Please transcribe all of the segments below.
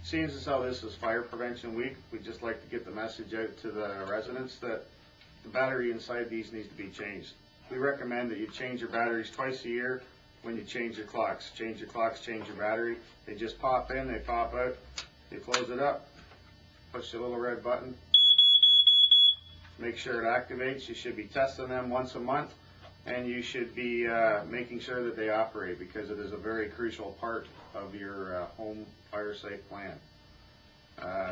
Seeing as how this is Fire Prevention Week, we'd just like to get the message out to the residents that the battery inside these needs to be changed. We recommend that you change your batteries twice a year when you change your clocks. Change your clocks, change your battery. They just pop in, they pop out, you close it up, push the little red button, make sure it activates. You should be testing them once a month, and you should be making sure that they operate, because it is a very crucial part of your home fire safe plan.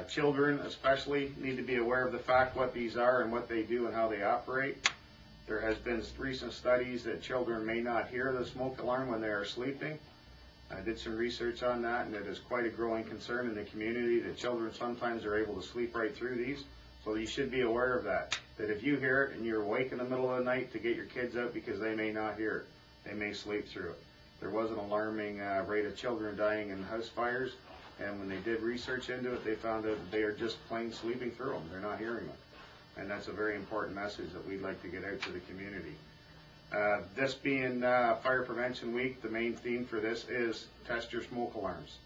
Children especially need to be aware of the fact what these are and what they do and how they operate. There has been recent studies that children may not hear the smoke alarm when they are sleeping. I did some research on that, and it is quite a growing concern in the community that children sometimes are able to sleep right through these. So you should be aware of that if you hear it and you're awake in the middle of the night, to get your kids out, because they may not hear it. They may sleep through it. There was an alarming rate of children dying in house fires, and when they did research into it, they found out that they are just plain sleeping through them. They're not hearing them. And that's a very important message that we'd like to get out to the community. This being Fire Prevention Week, the main theme for this is test your smoke alarms.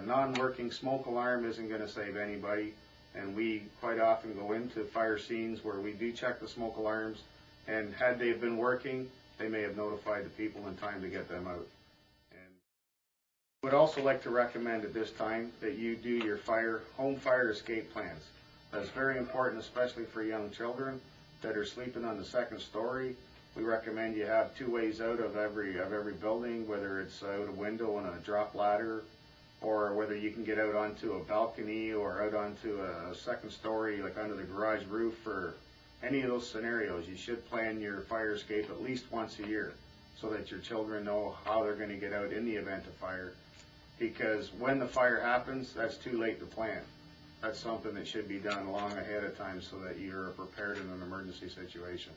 Non-working smoke alarm isn't going to save anybody, and we quite often go into fire scenes where we do check the smoke alarms, and had they been working, they may have notified the people in time to get them out. And I would also like to recommend at this time that you do your home fire escape plans. That's very important, especially for young children that are sleeping on the second story. We recommend you have 2 ways out of every building, whether it's out a window and a drop ladder, or whether you can get out onto a balcony or out onto a second story, like under the garage roof. For any of those scenarios, you should plan your fire escape at least once a year, so that your children know how they're going to get out in the event of fire. Because when the fire happens, that's too late to plan. That's something that should be done long ahead of time, so that you're prepared in an emergency situation.